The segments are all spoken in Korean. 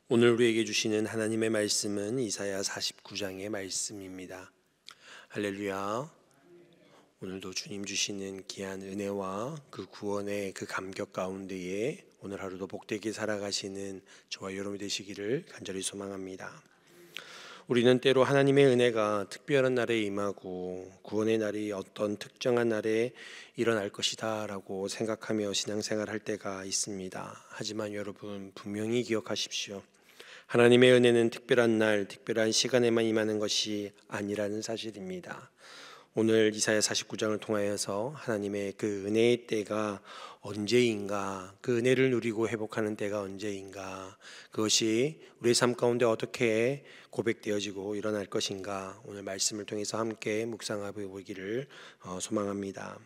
오늘 우리에게 주시는 하나님의 말씀은 이사야 49장의 말씀입니다. 할렐루야. 오늘도 주님 주시는 귀한 은혜와 그 구원의 그 감격 가운데에 오늘 하루도 복되게 살아가시는 저와 여러분이 되시기를 간절히 소망합니다. 우리는 때로 하나님의 은혜가 특별한 날에 임하고 구원의 날이 어떤 특정한 날에 일어날 것이다 라고 생각하며 신앙생활할 때가 있습니다. 하지만 여러분 분명히 기억하십시오. 하나님의 은혜는 특별한 날, 특별한 시간에만 임하는 것이 아니라는 사실입니다. 오늘 이사야 49장을 통하여서 하나님의 그 은혜의 때가 언제인가, 그 은혜를 누리고 회복하는 때가 언제인가, 그것이 우리의 삶 가운데 어떻게 고백되어지고 일어날 것인가, 오늘 말씀을 통해서 함께 묵상해 보기를 소망합니다.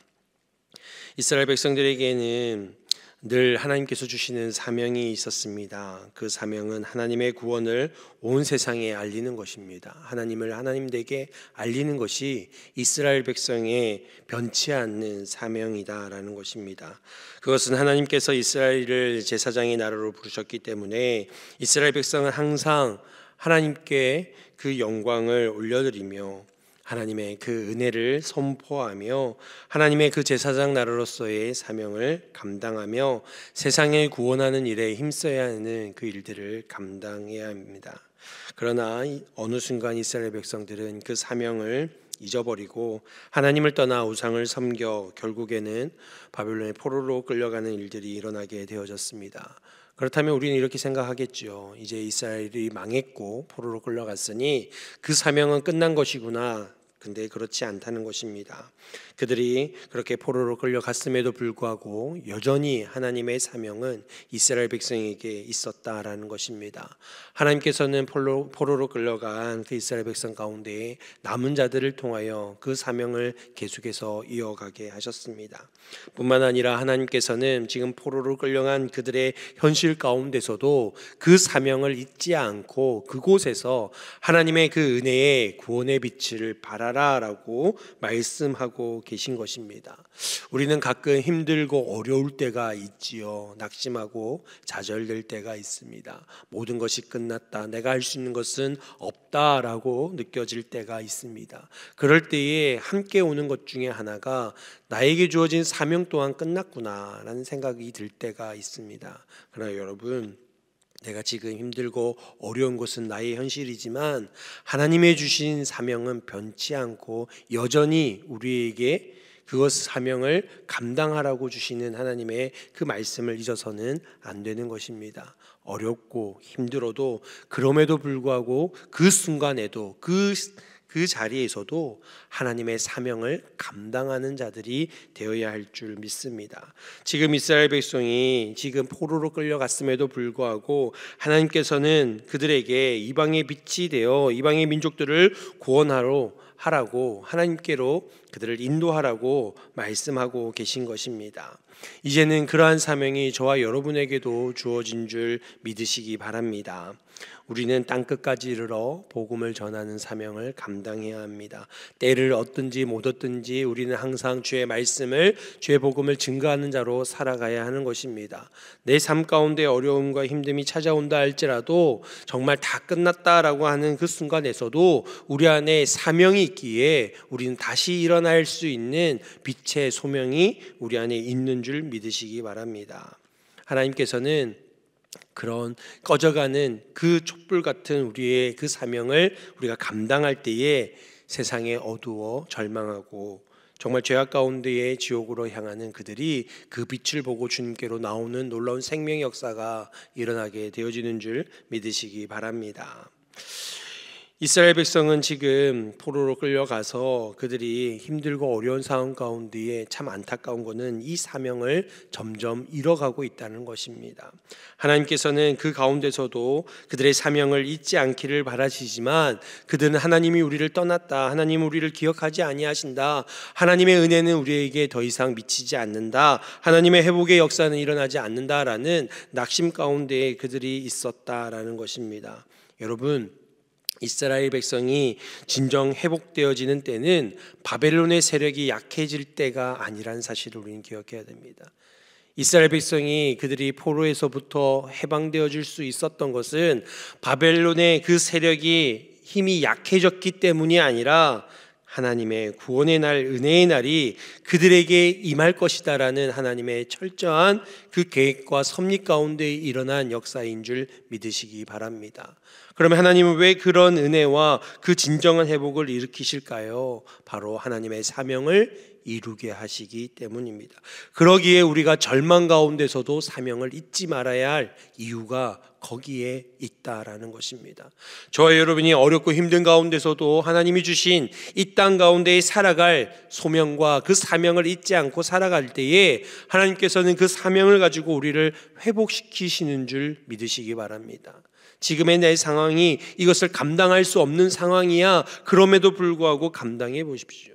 이스라엘 백성들에게는 늘 하나님께서 주시는 사명이 있었습니다. 그 사명은 하나님의 구원을 온 세상에 알리는 것입니다. 하나님을 하나님되게 알리는 것이 이스라엘 백성의 변치 않는 사명이다라는 것입니다. 그것은 하나님께서 이스라엘을 제사장의 나라로 부르셨기 때문에 이스라엘 백성은 항상 하나님께 그 영광을 올려드리며 하나님의 그 은혜를 선포하며 하나님의 그 제사장 나라로서의 사명을 감당하며 세상을 구원하는 일에 힘써야 하는 그 일들을 감당해야 합니다. 그러나 어느 순간 이스라엘 백성들은 그 사명을 잊어버리고 하나님을 떠나 우상을 섬겨 결국에는 바벨론의 포로로 끌려가는 일들이 일어나게 되어졌습니다. 그렇다면 우리는 이렇게 생각하겠죠. 이제 이스라엘이 망했고 포로로 끌려갔으니 그 사명은 끝난 것이구나. 근데 그렇지 않다는 것입니다. 그들이 그렇게 포로로 끌려갔음에도 불구하고 여전히 하나님의 사명은 이스라엘 백성에게 있었다라는 것입니다. 하나님께서는 포로로 끌려간 그 이스라엘 백성 가운데 남은 자들을 통하여 그 사명을 계속해서 이어가게 하셨습니다. 뿐만 아니라 하나님께서는 지금 포로로 끌려간 그들의 현실 가운데서도 그 사명을 잊지 않고 그곳에서 하나님의 그 은혜의 구원의 빛을 발하라라고 말씀하고 계신 것입니다. 우리는 가끔 힘들고 어려울 때가 있지요. 낙심하고 좌절될 때가 있습니다. 모든 것이 끝났다. 내가 할 수 있는 것은 없다라고 느껴질 때가 있습니다. 그럴 때에 함께 오는 것 중에 하나가 나에게 주어진 사명 또한 끝났구나라는 생각이 들 때가 있습니다. 그러나 여러분, 내가 지금 힘들고 어려운 것은 나의 현실이지만 하나님의 주신 사명은 변치 않고 여전히 우리에게 그것 사명을 감당하라고 주시는 하나님의 그 말씀을 잊어서는 안 되는 것입니다. 어렵고 힘들어도 그럼에도 불구하고 그 순간에도 그 자리에서도 하나님의 사명을 감당하는 자들이 되어야 할 줄 믿습니다. 지금 이스라엘 백성이 지금 포로로 끌려갔음에도 불구하고 하나님께서는 그들에게 이방의 빛이 되어 이방의 민족들을 구원하라고 하나님께로 그들을 인도하라고 말씀하고 계신 것입니다. 이제는 그러한 사명이 저와 여러분에게도 주어진 줄 믿으시기 바랍니다. 우리는 땅끝까지 이르러 복음을 전하는 사명을 감당해야 합니다. 때를 얻든지 못 얻든지 우리는 항상 주의 말씀을, 주의 복음을 증거하는 자로 살아가야 하는 것입니다. 내 삶 가운데 어려움과 힘듦이 찾아온다 할지라도 정말 다 끝났다라고 하는 그 순간에서도 우리 안에 사명이 있기에 우리는 다시 일어날 수 있는 빛의 소명이 우리 안에 있는 줄 믿으시기 바랍니다. 하나님께서는 그런 꺼져가는 그 촛불 같은 우리의 그 사명을 우리가 감당할 때에 세상에 어두워 절망하고 정말 죄악 가운데의 지옥으로 향하는 그들이 그 빛을 보고 주님께로 나오는 놀라운 생명의 역사가 일어나게 되어지는 줄 믿으시기 바랍니다. 이스라엘 백성은 지금 포로로 끌려가서 그들이 힘들고 어려운 상황 가운데에 참 안타까운 것은 이 사명을 점점 잃어가고 있다는 것입니다. 하나님께서는 그 가운데서도 그들의 사명을 잊지 않기를 바라시지만 그들은 하나님이 우리를 떠났다, 하나님 우리를 기억하지 아니하신다, 하나님의 은혜는 우리에게 더 이상 미치지 않는다, 하나님의 회복의 역사는 일어나지 않는다라는 낙심 가운데 그들이 있었다라는 것입니다. 여러분, 이스라엘 백성이 진정 회복되어지는 때는 바벨론의 세력이 약해질 때가 아니라는 사실을 우리는 기억해야 됩니다. 이스라엘 백성이 그들이 포로에서부터 해방되어질 수 있었던 것은 바벨론의 그 세력이 힘이 약해졌기 때문이 아니라 하나님의 구원의 날, 은혜의 날이 그들에게 임할 것이다라는 하나님의 철저한 그 계획과 섭리 가운데 일어난 역사인 줄 믿으시기 바랍니다. 그러면 하나님은 왜 그런 은혜와 그 진정한 회복을 일으키실까요? 바로 하나님의 사명을 이루게 하시기 때문입니다. 그러기에 우리가 절망 가운데서도 사명을 잊지 말아야 할 이유가 거기에 있다라는 것입니다. 저와 여러분이 어렵고 힘든 가운데서도 하나님이 주신 이 땅 가운데 살아갈 소명과 그 사명을 잊지 않고 살아갈 때에 하나님께서는 그 사명을 가지고 우리를 회복시키시는 줄 믿으시기 바랍니다. 지금의 내 상황이 이것을 감당할 수 없는 상황이야. 그럼에도 불구하고 감당해 보십시오.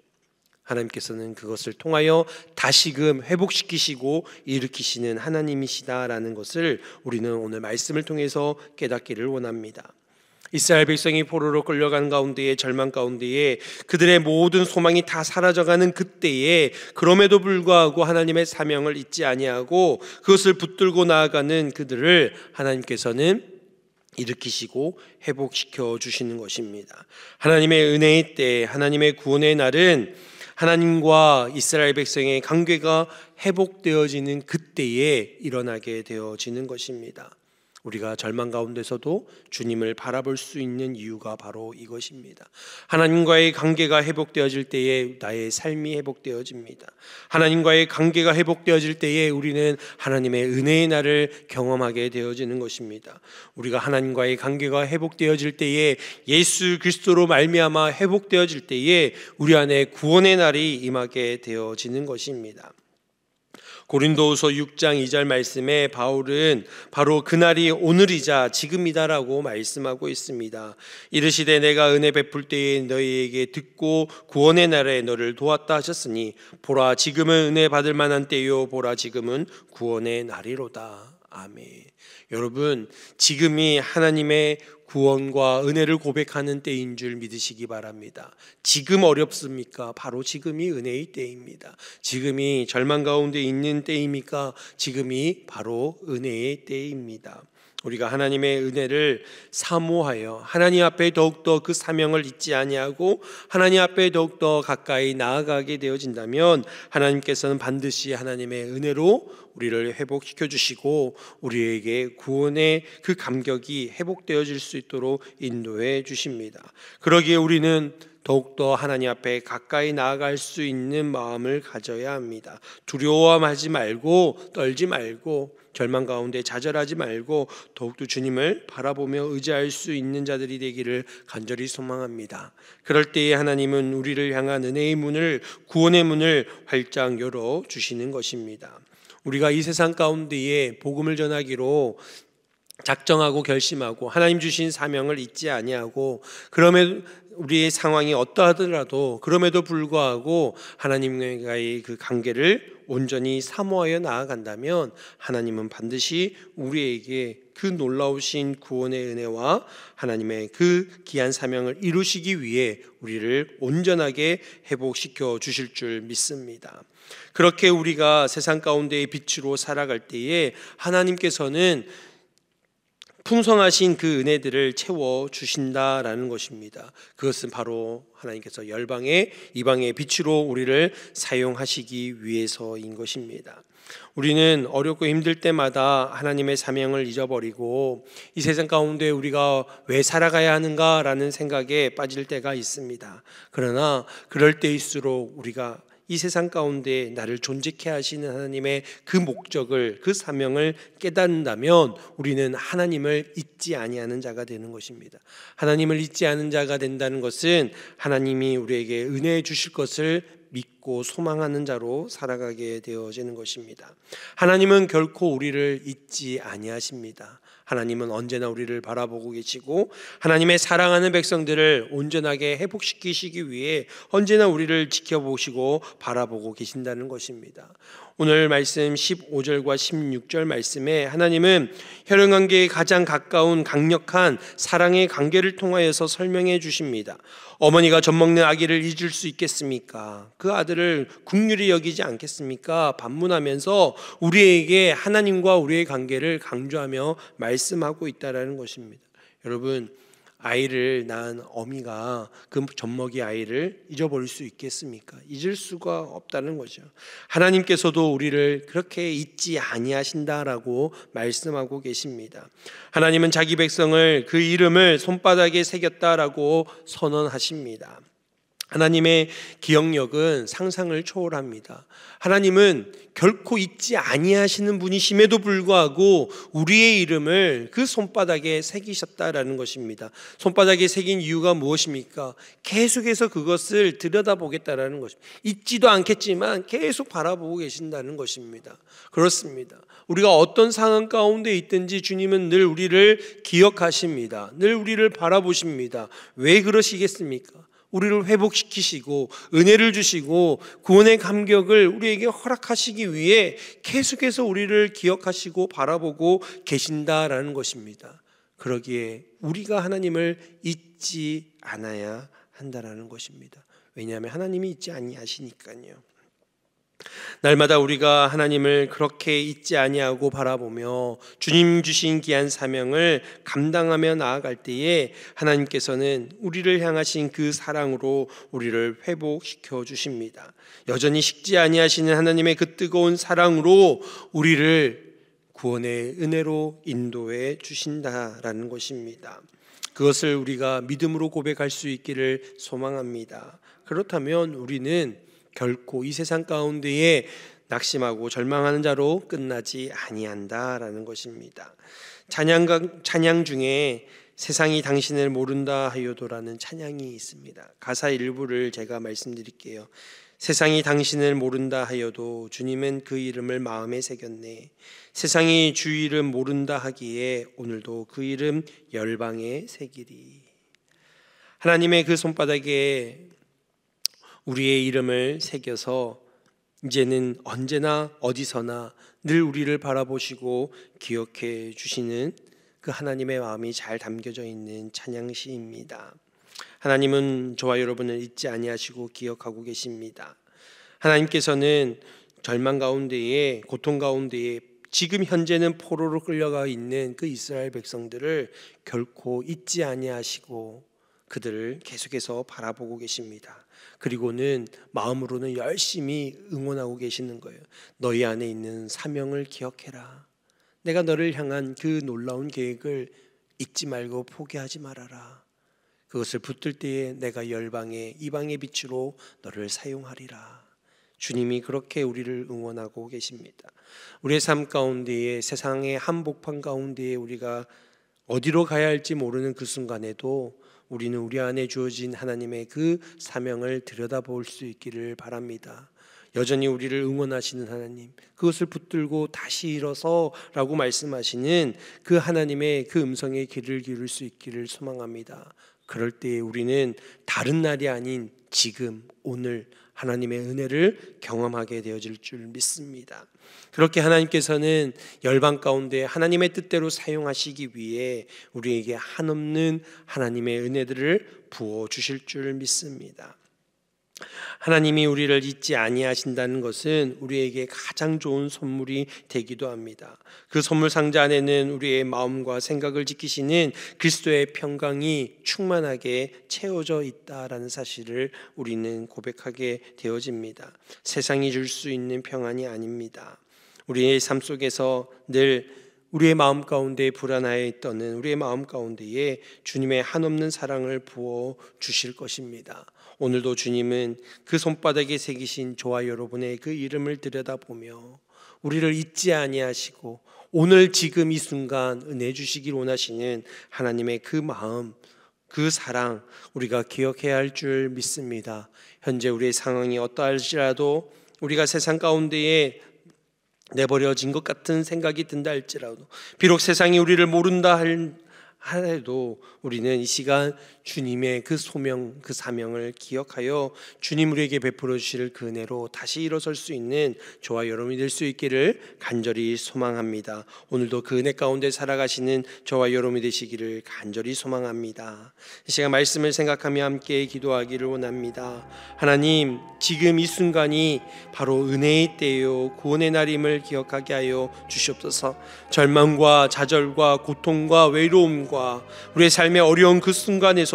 하나님께서는 그것을 통하여 다시금 회복시키시고 일으키시는 하나님이시다라는 것을 우리는 오늘 말씀을 통해서 깨닫기를 원합니다. 이스라엘 백성이 포로로 끌려간 가운데에 절망 가운데에 그들의 모든 소망이 다 사라져가는 그때에 그럼에도 불구하고 하나님의 사명을 잊지 아니하고 그것을 붙들고 나아가는 그들을 하나님께서는 일으키시고 회복시켜 주시는 것입니다. 하나님의 은혜의 때, 하나님의 구원의 날은 하나님과 이스라엘 백성의 관계가 회복되어지는 그때에 일어나게 되어지는 것입니다. 우리가 절망 가운데서도 주님을 바라볼 수 있는 이유가 바로 이것입니다. 하나님과의 관계가 회복되어질 때에 나의 삶이 회복되어집니다. 하나님과의 관계가 회복되어질 때에 우리는 하나님의 은혜의 날을 경험하게 되어지는 것입니다. 우리가 하나님과의 관계가 회복되어질 때에 예수 그리스도로 말미암아 회복되어질 때에 우리 안에 구원의 날이 임하게 되어지는 것입니다. 고린도후서 6장 2절 말씀에 바울은 바로 그날이 오늘이자 지금이다라고 말씀하고 있습니다. 이르시되 내가 은혜 베풀 때에 너희에게 듣고 구원의 날에 너를 도왔다 하셨으니 보라 지금은 은혜 받을 만한 때요 보라 지금은 구원의 날이로다. 아멘. 여러분, 지금이 하나님의 구원과 은혜를 고백하는 때인 줄 믿으시기 바랍니다. 지금 어렵습니까? 바로 지금이 은혜의 때입니다. 지금이 절망 가운데 있는 때입니까? 지금이 바로 은혜의 때입니다. 우리가 하나님의 은혜를 사모하여 하나님 앞에 더욱더 그 사명을 잊지 아니하고 하나님 앞에 더욱더 가까이 나아가게 되어진다면 하나님께서는 반드시 하나님의 은혜로 우리를 회복시켜 주시고 우리에게 구원의 그 감격이 회복되어질 수 있도록 인도해 주십니다. 그러기에 우리는 더욱더 하나님 앞에 가까이 나아갈 수 있는 마음을 가져야 합니다. 두려워하지 말고 떨지 말고 절망 가운데 좌절하지 말고 더욱더 주님을 바라보며 의지할 수 있는 자들이 되기를 간절히 소망합니다. 그럴 때에 하나님은 우리를 향한 은혜의 문을, 구원의 문을 활짝 열어주시는 것입니다. 우리가 이 세상 가운데에 복음을 전하기로 작정하고 결심하고 하나님 주신 사명을 잊지 아니하고 그럼에도 우리의 상황이 어떠하더라도 그럼에도 불구하고 하나님과의 그 관계를 온전히 사모하여 나아간다면 하나님은 반드시 우리에게 그 놀라우신 구원의 은혜와 하나님의 그 귀한 사명을 이루시기 위해 우리를 온전하게 회복시켜 주실 줄 믿습니다. 그렇게 우리가 세상 가운데의 빛으로 살아갈 때에 하나님께서는 풍성하신 그 은혜들을 채워 주신다라는 것입니다. 그것은 바로 하나님께서 열방의 이방의 빛으로 우리를 사용하시기 위해서인 것입니다. 우리는 어렵고 힘들 때마다 하나님의 사명을 잊어버리고 이 세상 가운데 우리가 왜 살아가야 하는가라는 생각에 빠질 때가 있습니다. 그러나 그럴 때일수록 우리가 이 세상 가운데 나를 존재케 하시는 하나님의 그 목적을, 그 사명을 깨닫는다면 우리는 하나님을 잊지 아니하는 자가 되는 것입니다. 하나님을 잊지 않은 자가 된다는 것은 하나님이 우리에게 은혜해 주실 것을 믿고 소망하는 자로 살아가게 되어지는 것입니다. 하나님은 결코 우리를 잊지 아니하십니다. 하나님은 언제나 우리를 바라보고 계시고 하나님의 사랑하는 백성들을 온전하게 회복시키시기 위해 언제나 우리를 지켜보시고 바라보고 계신다는 것입니다. 오늘 말씀 15절과 16절 말씀에 하나님은 혈연관계에 가장 가까운 강력한 사랑의 관계를 통하여서 설명해 주십니다. 어머니가 젖먹는 아기를 잊을 수 있겠습니까? 그 아들을 긍휼히 여기지 않겠습니까? 반문하면서 우리에게 하나님과 우리의 관계를 강조하며 말씀하고 있다는 것입니다. 여러분, 아이를 낳은 어미가 그 젖먹이 아이를 잊어버릴 수 있겠습니까? 잊을 수가 없다는 거죠. 하나님께서도 우리를 그렇게 잊지 아니하신다라고 말씀하고 계십니다. 하나님은 자기 백성을 그 이름을 손바닥에 새겼다라고 선언하십니다. 하나님의 기억력은 상상을 초월합니다. 하나님은 결코 잊지 아니하시는 분이심에도 불구하고 우리의 이름을 그 손바닥에 새기셨다라는 것입니다. 손바닥에 새긴 이유가 무엇입니까? 계속해서 그것을 들여다보겠다라는 것입니다. 잊지도 않겠지만 계속 바라보고 계신다는 것입니다. 그렇습니다. 우리가 어떤 상황 가운데 있든지 주님은 늘 우리를 기억하십니다. 늘 우리를 바라보십니다. 왜 그러시겠습니까? 우리를 회복시키시고 은혜를 주시고 구원의 감격을 우리에게 허락하시기 위해 계속해서 우리를 기억하시고 바라보고 계신다라는 것입니다. 그러기에 우리가 하나님을 잊지 않아야 한다라는 것입니다. 왜냐하면 하나님이 잊지 아니하시니까요. 날마다 우리가 하나님을 그렇게 잊지 아니하고 바라보며 주님 주신 귀한 사명을 감당하며 나아갈 때에 하나님께서는 우리를 향하신 그 사랑으로 우리를 회복시켜 주십니다. 여전히 식지 아니하시는 하나님의 그 뜨거운 사랑으로 우리를 구원의 은혜로 인도해 주신다라는 것입니다. 그것을 우리가 믿음으로 고백할 수 있기를 소망합니다. 그렇다면 우리는 결코 이 세상 가운데에 낙심하고 절망하는 자로 끝나지 아니한다라는 것입니다. 찬양 중에 세상이 당신을 모른다 하여도라는 찬양이 있습니다. 가사 일부를 제가 말씀드릴게요. 세상이 당신을 모른다 하여도 주님은 그 이름을 마음에 새겼네. 세상이 주 이름 모른다 하기에 오늘도 그 이름 열방에 새기리. 하나님의 그 손바닥에 우리의 이름을 새겨서 이제는 언제나 어디서나 늘 우리를 바라보시고 기억해 주시는 그 하나님의 마음이 잘 담겨져 있는 찬양시입니다. 하나님은 저와 여러분을 잊지 아니하시고 기억하고 계십니다. 하나님께서는 절망 가운데에 고통 가운데에 지금 현재는 포로로 끌려가 있는 그 이스라엘 백성들을 결코 잊지 아니하시고 그들을 계속해서 바라보고 계십니다. 그리고는 마음으로는 열심히 응원하고 계시는 거예요. 너희 안에 있는 사명을 기억해라. 내가 너를 향한 그 놀라운 계획을 잊지 말고 포기하지 말아라. 그것을 붙들 때에 내가 열방의 이방의 빛으로 너를 사용하리라. 주님이 그렇게 우리를 응원하고 계십니다. 우리의 삶 가운데에 세상의 한복판 가운데에 우리가 어디로 가야 할지 모르는 그 순간에도 우리는 우리 안에 주어진 하나님의 그 사명을 들여다볼 수 있기를 바랍니다. 여전히 우리를 응원하시는 하나님, 그것을 붙들고 다시 일어서라고 말씀하시는 그 하나님의 그 음성에 귀를 기울일 수 있기를 소망합니다. 그럴 때에 우리는 다른 날이 아닌 지금 오늘 하나님의 은혜를 경험하게 되어질 줄 믿습니다. 그렇게 하나님께서는 열방 가운데 하나님의 뜻대로 사용하시기 위해 우리에게 한없는 하나님의 은혜들을 부어 주실 줄 믿습니다. 하나님이 우리를 잊지 아니하신다는 것은 우리에게 가장 좋은 선물이 되기도 합니다. 그 선물 상자 안에는 우리의 마음과 생각을 지키시는 그리스도의 평강이 충만하게 채워져 있다라는 사실을 우리는 고백하게 되어집니다. 세상이 줄 수 있는 평안이 아닙니다. 우리의 삶 속에서 늘 우리의 마음 가운데 불안하여 있던 우리의 마음 가운데에 주님의 한없는 사랑을 부어 주실 것입니다. 오늘도 주님은 그 손바닥에 새기신 저와 여러분의 그 이름을 들여다보며 우리를 잊지 아니하시고 오늘 지금 이 순간 은혜 주시길 원하시는 하나님의 그 마음, 그 사랑 우리가 기억해야 할 줄 믿습니다. 현재 우리의 상황이 어떠할지라도 우리가 세상 가운데에 내버려진 것 같은 생각이 든다 할지라도, 비록 세상이 우리를 모른다 하여도 우리는 이 시간 주님의 그 소명, 그 사명을 기억하여 주님 우리에게 베풀어 주실 그 은혜로 다시 일어설 수 있는 저와 여러분이 될 수 있기를 간절히 소망합니다. 오늘도 그 은혜 가운데 살아가시는 저와 여러분이 되시기를 간절히 소망합니다. 이 시간 말씀을 생각하며 함께 기도하기를 원합니다. 하나님, 지금 이 순간이 바로 은혜의 때요 구원의 날임을 기억하게 하여 주시옵소서. 절망과 좌절과 고통과 외로움과 우리의 삶의 어려운 그 순간에서도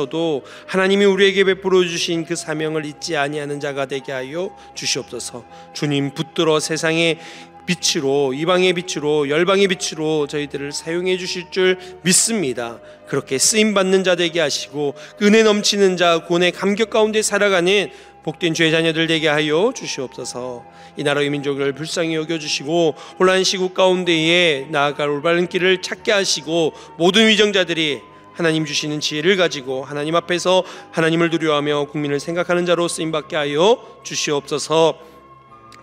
하나님이 우리에게 베풀어 주신 그 사명을 잊지 아니하는 자가 되게 하여 주시옵소서. 주님 붙들어 세상의 빛으로, 이방의 빛으로, 열방의 빛으로 저희들을 사용해 주실 줄 믿습니다. 그렇게 쓰임받는 자 되게 하시고 은혜 넘치는 자, 구원의 감격 가운데 살아가는 복된 주의 자녀들 되게 하여 주시옵소서. 이 나라의 민족을 불쌍히 여겨주시고 혼란 시국 가운데에 나아갈 올바른 길을 찾게 하시고 모든 위정자들이 하나님 주시는 지혜를 가지고 하나님 앞에서 하나님을 두려워하며 국민을 생각하는 자로 쓰임받게 하여 주시옵소서.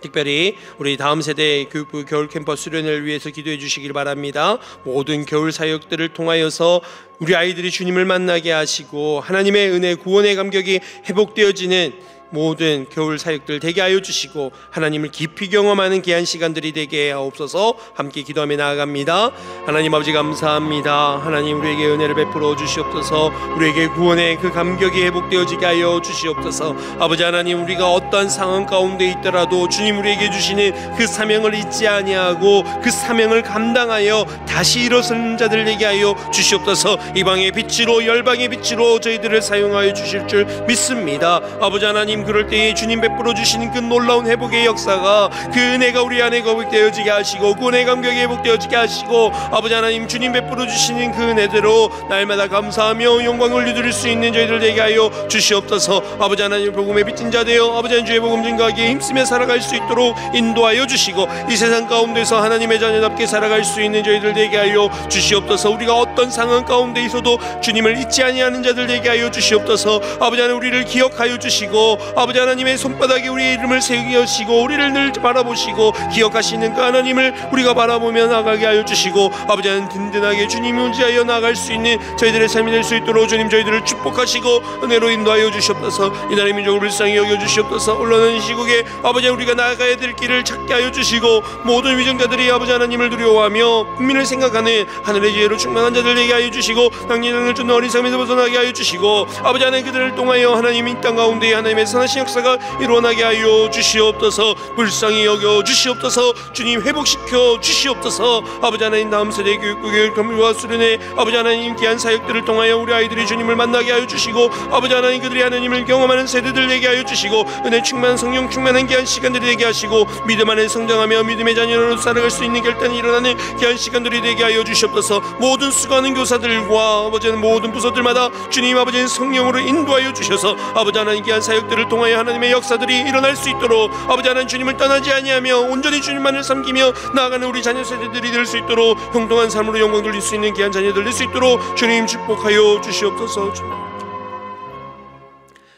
특별히 우리 다음 세대 교육부 겨울 캠퍼스 수련을 위해서 기도해 주시길 바랍니다. 모든 겨울 사역들을 통하여서 우리 아이들이 주님을 만나게 하시고 하나님의 은혜, 구원의 감격이 회복되어지는 모든 겨울 사역들 되게 하여 주시고 하나님을 깊이 경험하는 귀한 시간들이 되게 하옵소서. 함께 기도하며 나아갑니다. 하나님 아버지 감사합니다. 하나님 우리에게 은혜를 베풀어 주시옵소서. 우리에게 구원의 그 감격이 회복되어지게 하여 주시옵소서. 아버지 하나님, 우리가 어떠한 상황 가운데 있더라도 주님 우리에게 주시는 그 사명을 잊지 아니하고 그 사명을 감당하여 다시 일어서는 자들 되게 하여 주시옵소서. 이방의 빛으로, 열방의 빛으로 저희들을 사용하여 주실 줄 믿습니다. 아버지 하나님, 그럴 때에 주님 베풀어 주시는 그 놀라운 회복의 역사가, 그 은혜가 우리 안에 회복되어지게 하시고 구원의 감격이 회복되어지게 하시고, 아버지 하나님 주님 베풀어 주시는 그 은혜대로 날마다 감사하며 영광을 올려드릴 수 있는 저희들 되게 하여 주시옵소서. 아버지 하나님, 복음의 빚진 자 되어 아버지 하나님 주의 복음 증거하기에 힘쓰며 살아갈 수 있도록 인도하여 주시고 이 세상 가운데서 하나님의 자녀답게 살아갈 수 있는 저희들 되게 하여 주시옵소서. 우리가 어떤 상황 가운데 있어도 주님을 잊지 아니하는 자들 되게 하여 주시옵소서. 아버지 하나님, 우리를 기억하여 주시고 아버지 하나님의 손바닥에 우리의 이름을 새기시고 우리를 늘 바라보시고 기억하시는 그 하나님을 우리가 바라보며 나가게 하여 주시고, 아버지 하나님 든든하게 주님을 의지하여 나아갈 수 있는 저희들의 삶이 될 수 있도록 주님 저희들을 축복하시고 은혜로 인도하여 주시옵소서. 이 나라의 민족을 불쌍히 여겨 주시옵소서. 올라오는 시국에 아버지 우리가 나아가야 될 길을 찾게 하여 주시고 모든 위정자들이 아버지 하나님을 두려워하며 국민을 생각하는 하늘의 지혜로 충만한 자들 되게 하여 주시고 당신을 쫓는 어린 삶에서 벗어나게 하여 주시고, 아버지 하나님 그들을 통하여 하나님 이 땅 가운데 하나님의 선하신 역사가 일어나게 하여 주시옵소서. 불쌍히 여겨 주시옵소서. 주님 회복시켜 주시옵소서. 아버지 하나님, 다음 세대 교육부 교육과 수련회 아버지 하나님 귀한 사역들을 통하여 우리 아이들이 주님을 만나게 하여 주시고, 아버지 하나님 그들이 하나님을 경험하는 세대들 되게 하여 주시고 은혜 충만한 성령 충만한 귀한 시간들이 되게 하시고 믿음 안에 성장하며 믿음의 자녀로 살아갈 수 있는 결단이 일어나는 귀한 시간들이 되게 하여 주시옵소서. 모든 수고하는 교사들과 아버지는 모든 부서들마다 주님 아버지는 성령으로 인도하여 주셔서 아버지 하나님 귀한 사역들을 통하여 하나님의 역사들이 일어날 수 있도록 아버지 하나님 주님을 떠나지 아니하며 온전히 주님만을 섬기며 나아가는 우리 자녀 세대들이 될 수 있도록 형통한 삶으로 영광 돌릴 수 있는 귀한 자녀들 될 수 있도록 주님 축복하여 주시옵소서.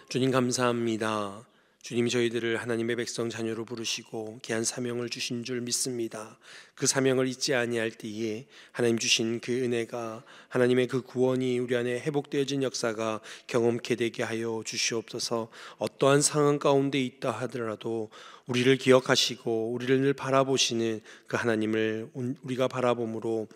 주님 감사합니다. 주님이 저희들을 하나님의 백성 자녀로 부르시고 귀한 사명을 주신 줄 믿습니다. 그 사명을 잊지 아니할 때에 하나님 주신 그 은혜가, 하나님의 그 구원이 우리 안에 회복되어진 역사가 경험케 되게 하여 주시옵소서. 어떠한 상황 가운데 있다 하더라도 우리를 기억하시고 우리를 늘 바라보시는 그 하나님을 우리가 바라봄으로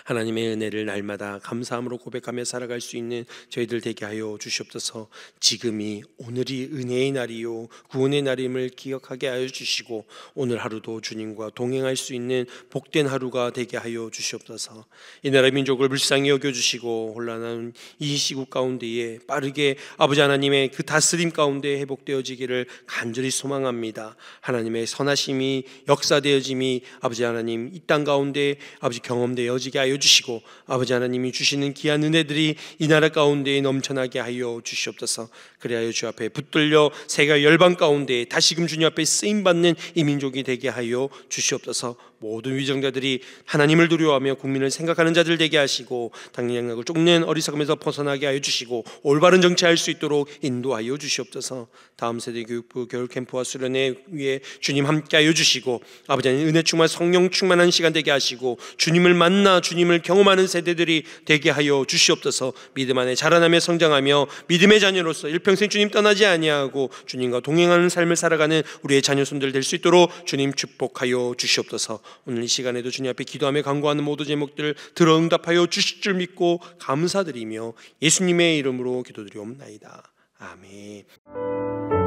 하나님의 은혜를 날마다 감사함으로 고백하며 살아갈 수 있는 저희들 되게 하여 주시옵소서. 지금이 오늘이 은혜의 날이요 구원의 날임을 기억하게 하여 주시고 오늘 하루도 주님과 동행할 수 있는 복된 하루가 되게 하여 주시옵소서. 이 나라 민족을 불쌍히 여겨주시고 혼란한 이 시국 가운데에 빠르게 아버지 하나님의 그 다스림 가운데 회복되어지기를 간절히 소망합니다. 하나님의 선하심이 역사되어짐이 아버지 하나님 이 땅 가운데 아버지 경험되어지게 이루어지게 하여 주시고 아버지 하나님이 주시는 귀한 은혜들이 이 나라 가운데에 넘쳐나게 하여 주시옵소서. 그리하여 주 앞에 붙들려 세계 열방 가운데에 다시금 주님 앞에 쓰임받는 이 민족이 되게 하여 주시옵소서. 모든 위정자들이 하나님을 두려워하며 국민을 생각하는 자들 되게 하시고 당량력을 쫓는 어리석음에서 벗어나게 하여 주시고 올바른 정치할 수 있도록 인도하여 주시옵소서. 다음 세대 교육부 겨울 캠프와 수련회 위에 주님 함께 하여 주시고 아버지 하나님 은혜 충만 성령 충만한 시간 되게 하시고 주님을 만나 주님을 경험하는 세대들이 되게 하여 주시옵소서. 믿음 안에 자라나며 성장하며 믿음의 자녀로서 일평생 주님 떠나지 아니하고 주님과 동행하는 삶을 살아가는 우리의 자녀손들 될 수 있도록 주님 축복하여 주시옵소서. 오늘 이 시간에도 주님 앞에 기도하며 간구하는 모든 제목들 들어 응답하여 주실 줄 믿고 감사드리며 예수님의 이름으로 기도드리옵나이다. 아멘.